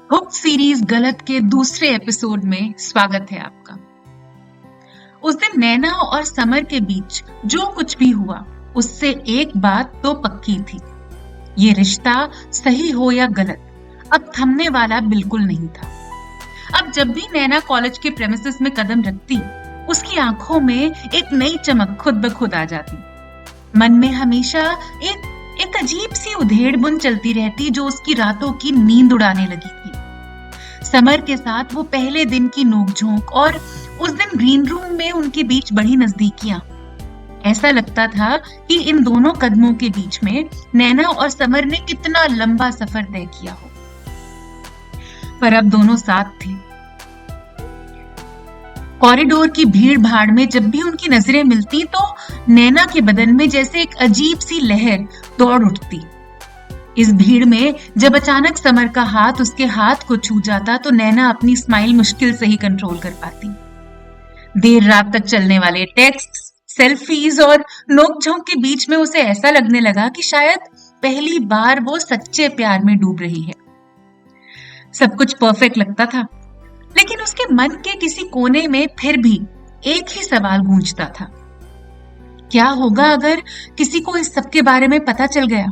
Hook series गलत के दूसरे एपिसोड में स्वागत है आपका। उस दिन नैना और समर के बीच जो कुछ भी हुआ उससे एक बात तो पक्की थी, ये रिश्ता सही हो या गलत अब थमने वाला बिल्कुल नहीं था। अब जब भी नैना कॉलेज के प्रेमिसेस में कदम रखती, उसकी आंखों में एक नई चमक खुद ब खुद आ जाती। मन में हमेशा एक अजीब सी उधेड़ बुन चलती रहती जो उसकी रातों की नींद उड़ाने लगी थी। समर के साथ वो पहले दिन की नोकझोंक और उस दिन ग्रीन रूम में उनके बीच बढ़ी नजदीकियां, ऐसा लगता था कि इन दोनों कदमों के बीच में नैना और समर ने कितना लंबा सफर तय किया हो। पर अब दोनों साथ थे। कॉरिडोर की भीड़ भाड़ में जब भी उनकी नजरें मिलती तो नैना के बदन में जैसे एक अजीब सी लहर दौड़ उठती। इस भीड़ में जब अचानक समर का हाथ उसके हाथ को छू जाता तो नैना अपनी स्माइल मुश्किल से ही कंट्रोल कर पाती। देर रात तक चलने वाले टेक्स्ट, सेल्फीज और नोकझोंक के बीच में उसे ऐसा लगने लगा कि शायद पहली बार वो सच्चे प्यार में डूब रही है। सब कुछ परफेक्ट लगता था, लेकिन उसके मन के किसी कोने में फिर भी एक ही सवाल गूंजता था, क्या होगा अगर किसी को इस सब के बारे में पता चल गया।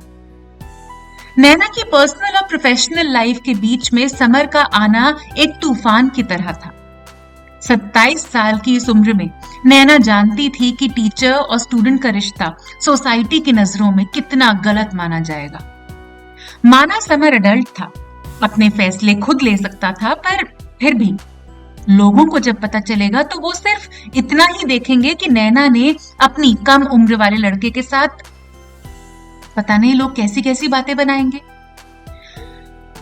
नैना की पर्सनल और प्रोफेशनल लाइफ के बीच में समर का आना एक तूफान की तरह था। 27 साल की इस उम्र में नैना जानती थी कि टीचर और स्टूडेंट का रिश्ता सोसाइटी की नजरों में कितना गलत माना जाएगा। माना समर अडल्ट था, अपने फैसले खुद ले सकता था, पर फिर भी लोगों को जब पता चलेगा तो वो सिर्फ इतना ही देखेंगे कि नैना ने अपनी कम उम्र वाले लड़के के साथ, पता नहीं लोग कैसी कैसी बातें बनाएंगे।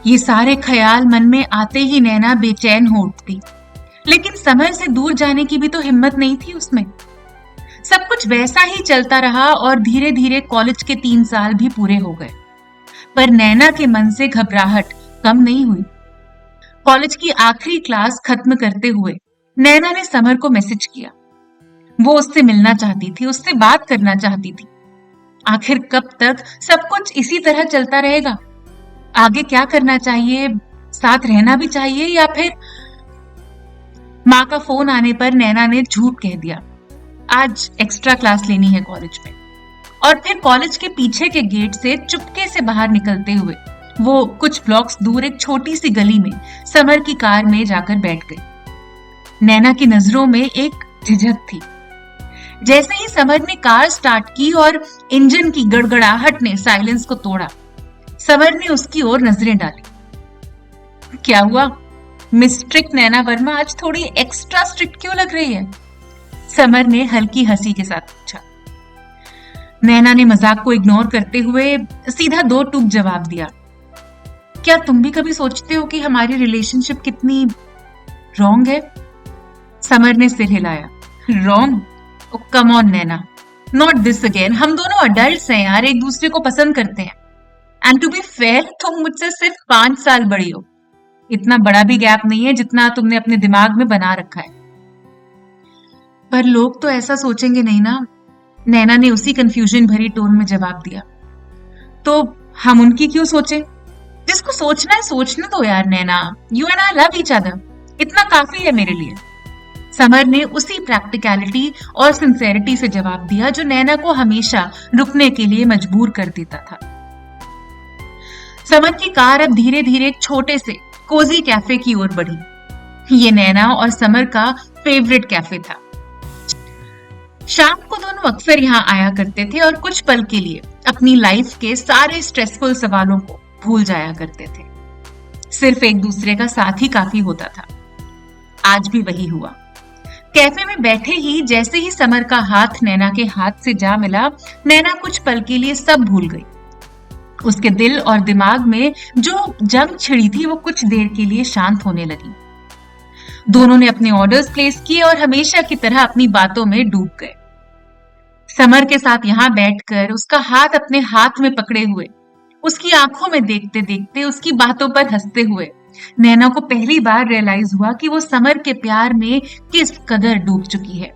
ये सारे ख्याल मन में आते ही नैना बेचैन हो उठती, लेकिन समर से दूर जाने की भी तो हिम्मत नहीं थी उसमें। सब कुछ वैसा ही चलता रहा और धीरे धीरे कॉलेज के 3 साल भी पूरे हो गए, पर नैना के मन से घबराहट कम नहीं हुई। कॉलेज की आखिरी क्लास खत्म करते हुए नैना ने समर को मैसेज किया। वो उससे मिलना चाहती थी, उससे बात करना चाहती थी। आखिर कब तक सब कुछ इसी तरह चलता रहेगा? आगे क्या करना चाहिए? साथ रहना भी चाहिए या फिर? माँ का फोन आने पर नैना ने झूठ कह दिया, आज एक्स्ट्रा क्लास लेनी है कॉलेज में। और फिर कॉलेज के पीछे के गेट से चुपके से बाहर निकलते हुए वो कुछ ब्लॉक्स दूर एक छोटी सी गली में समर की कार में जाकर बैठ गई। नैना की नजरों में एक झिझक थी। जैसे ही समर ने कार स्टार्ट की और इंजन की गड़गड़ाहट ने साइलेंस को तोड़ा, समर ने उसकी ओर नजरें डाली। क्या हुआ? मिस स्ट्रिक्ट नैना वर्मा आज थोड़ी एक्स्ट्रा स्ट्रिक्ट क्यों लग रही है? समर ने हल्की हंसी के साथ पूछा। नैना ने मजाक को इग्नोर करते हुए सीधा 2 टूक जवाब दिया, क्या तुम भी कभी सोचते हो कि हमारी रिलेशनशिप कितनी रॉन्ग है? समर ने सिर हिलाया। Wrong? Come on Naina, not this again. हम दोनों अडल्ट्स हैं यार, एक दूसरे को पसंद करते हैं। एंड टू बी फेयर, तुम मुझसे सिर्फ 5 साल बड़ी हो। इतना बड़ा भी गैप नहीं है जितना तुमने अपने दिमाग में बना रखा है। पर लोग तो ऐसा सोचेंगे नहीं ना, नैना ने उसी कंफ्यूजन भरी टोन में जवाब दिया। तो हम उनकी क्यों सोचें? जिसको सोचना है सोचने दो यार Naina. You and I love each other, इतना काफी है मेरे लिए। समर ने उसी प्रैक्टिकलिटी और सिंसेरिटी से जवाब दिया जो नैना को हमेशा रुकने के लिए मजबूर कर देता था। समर की कार अब धीरे धीरे एक छोटे से कोजी कैफे की ओर बढ़ी। ये नैना और समर का फेवरेट कैफे था। शाम को दोनों अक्सर यहाँ आया करते थे और कुछ पल के लिए अपनी लाइफ के सारे स्ट्रेसफुल सवालों को भूल जाया करते थे। सिर्फ एक दूसरे का साथ ही काफी होता था। आज भी वही हुआ। कैफे में बैठे ही जैसे ही समर का हाथ नैना के हाथ से जा मिला, नैना कुछ पल के लिए सब भूल गई। उसके दिल और दिमाग में जो जंग छिड़ी थी वो कुछ देर के लिए शांत होने लगी। दोनों ने अपने ऑर्डर्स प्लेस किए और हमेशा की तरह अपनी बातों में डूब गए। समर के साथ यहाँ बैठकर उसका हाथ अपने हाथ में पकड़े हुए, उसकी आंखों में देखते देखते, उसकी बातों पर हंसते हुए नैना को पहली बार रियलाइज हुआ कि वो समर के प्यार में किस कदर डूब चुकी है।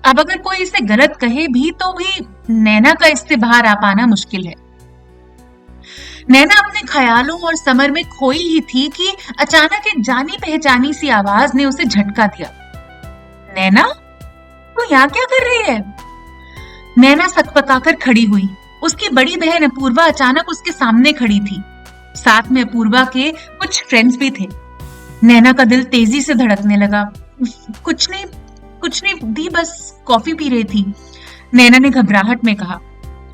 अब अगर कोई इसे गलत कहे भी तो भी नैना का इससे बाहर आ पाना मुश्किल है। नैना अपने ख्यालों और समर में खोई ही थी कि अचानक एक जानी पहचानी सी आवाज ने उसे झटका दिया। नैना, तू यहाँ क्या कर रही है? नैना सकपकाकर खड़ी हुई। उसकी बड़ी बहन अपूर्वा अचानक उसके सामने खड़ी थी। साथ में अपूर्वा के कुछ फ्रेंड्स भी थे। नैना का दिल तेजी से धड़कने लगा। कुछ नहीं दी, बस कॉफी पी रही थी, नैना ने घबराहट में कहा।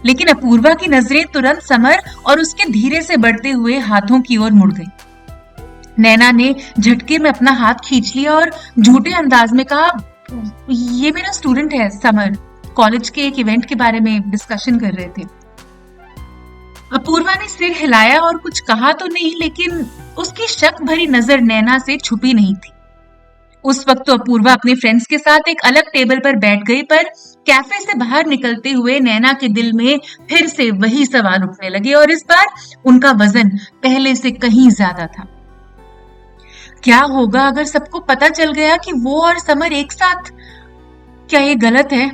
लेकिन अपूर्वा की नजरें तुरंत समर और उसके धीरे से बढ़ते हुए हाथों की ओर मुड़ गई। नैना ने झटके में अपना हाथ खींच लिया और झूठे अंदाज में कहा, ये मेरा स्टूडेंट है समर, कॉलेज के एक इवेंट के बारे में डिस्कशन कर रहे थे। अपूर्वा ने सिर हिलाया और कुछ कहा तो नहीं, लेकिन उसकी शक भरी नजर नैना से छुपी नहीं थी। उस वक्त तो अपूर्वा अपने फ्रेंड्स के साथ एक अलग टेबल पर बैठ गई, पर कैफे से बाहर निकलते हुए नैना के दिल में फिर से वही सवाल उठने लगे और इस बार उनका वजन पहले से कहीं ज्यादा था। क्या होगा अगर सबको पता चल गया कि वो और समर एक साथ? क्या ये गलत है?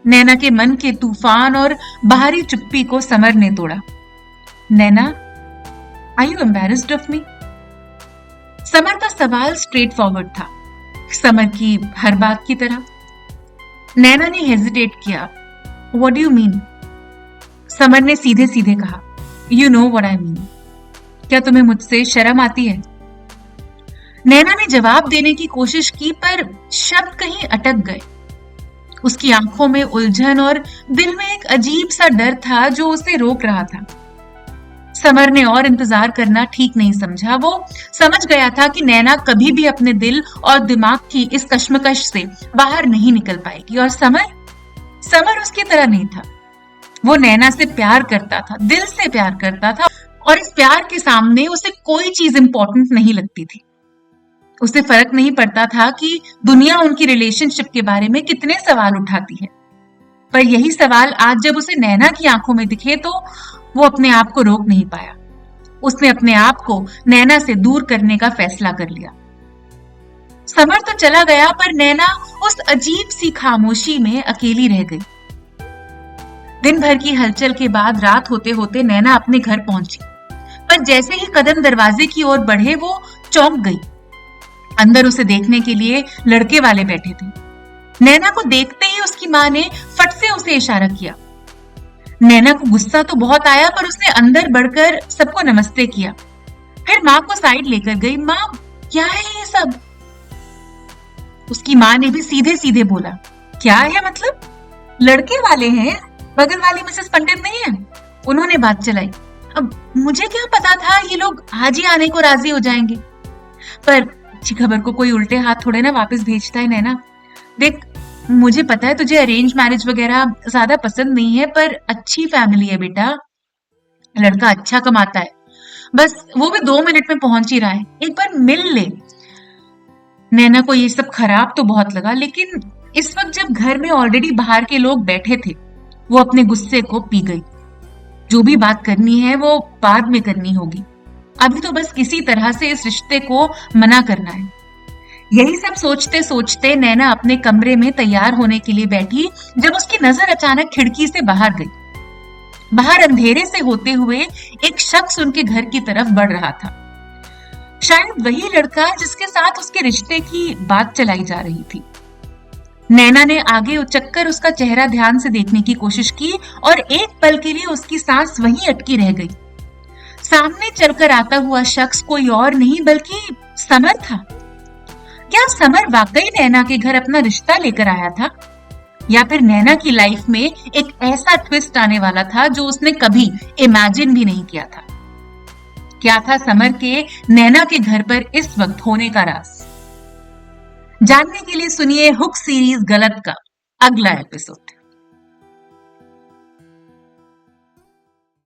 नैना के मन के तूफान और बाहरी चुप्पी को समर ने तोड़ा। Naina, are you embarrassed of me? Samar का सवाल स्ट्रेट फॉरवर्ड था, समर की हर बात की तरह। नैना ने हेजिटेट किया। What do you mean? Summer ने सीधे सीधे कहा, you know what I mean. क्या तुम्हें मुझसे शर्म आती है? नैना ने जवाब देने की कोशिश की, पर शब्द कहीं अटक गए। उसकी आंखों में उलझन और दिल में एक अजीब सा डर था जो उसे रोक रहा था। समर ने और इंतजार करना ठीक नहीं समझा। वो समझ गया था कि नैना कभी भी अपने दिल और दिमाग की इस कश्मकश से बाहर नहीं निकल पाएगी। और समर उसकी तरह नहीं था। वो नैना से प्यार करता था, दिल से प्यार करता था, और इस प्यार के सामने उसे कोई चीज इंपॉर्टेंट नहीं लगती थी। उसे फर्क नहीं पड़ता था कि दुनिया उनकी रिलेशनशिप के बारे में कितने सवाल उठाती है। पर यही सवाल आज जब उसे नैना की आंखों में दिखे तो वो अपने आप को रोक नहीं पाया। उसने अपने आप को नैना से दूर करने का फैसला कर लिया। समर तो चला गया, पर नैना उस अजीब सी खामोशी में अकेली रह गई। दिन भर की हलचल के बाद रात होते होते नैना अपने घर पहुंची, पर जैसे ही कदम दरवाजे की ओर बढ़े वो चौंक गई। अंदर उसे देखने के लिए लड़के वाले बैठे थे। नैना को देखते ही उसकी माँ ने फट से उसे इशारा किया। नैना को गुस्सा तो बहुत आया, पर उसने अंदर बढ़कर सबको नमस्ते किया। फिर माँ को साइड लेकर गई। माँ, क्या है ये सब? उसकी माँ ने भी सीधे सीधे बोला, क्या है मतलब? लड़के वाले हैं, बगल वाली मिसेस पंडित नहीं है, उन्होंने बात चलाई। अब मुझे क्या पता था ये लोग आज ही आने को राजी हो जाएंगे। पर अच्छी खबर को कोई उल्टे हाथ थोड़े ना वापस भेजता है नैना। देख, मुझे पता है तुझे अरेंज मैरिज वगैरह ज्यादा पसंद नहीं है, पर अच्छी फैमिली है बेटा, लड़का अच्छा कमाता है, बस वो भी 2 मिनट में पहुंच ही रहा है, एक बार मिल ले। नैना को ये सब खराब तो बहुत लगा, लेकिन इस वक्त जब घर में ऑलरेडी बाहर के लोग बैठे थे, वो अपने गुस्से को पी गई। जो भी बात करनी है वो बाद में करनी होगी, अभी तो बस किसी तरह से इस रिश्ते को मना करना है। यही सब सोचते सोचते नैना अपने कमरे में तैयार होने के लिए बैठी, जब उसकी नजर अचानक खिड़की से बाहर गई। बाहर अंधेरे से होते हुए एक शख्स उनके घर की तरफ बढ़ रहा था। शायद वही लड़का जिसके साथ उसके रिश्ते की बात चलाई जा रही थी। नैना ने आगे उचक्कर उसका चेहरा ध्यान से देखने की कोशिश की और एक पल के लिए उसकी सांस वहीं अटकी रह गई। सामने चलकर आता हुआ शख्स कोई और नहीं बल्कि समर था। क्या समर वाकई नैना के घर अपना रिश्ता लेकर आया था, या फिर नैना की लाइफ में एक ऐसा ट्विस्ट आने वाला था जो उसने कभी इमेजिन भी नहीं किया था? क्या था समर के नैना के घर पर इस वक्त होने का राज? जानने के लिए सुनिए हुक सीरीज गलत का अगला एपिसोड।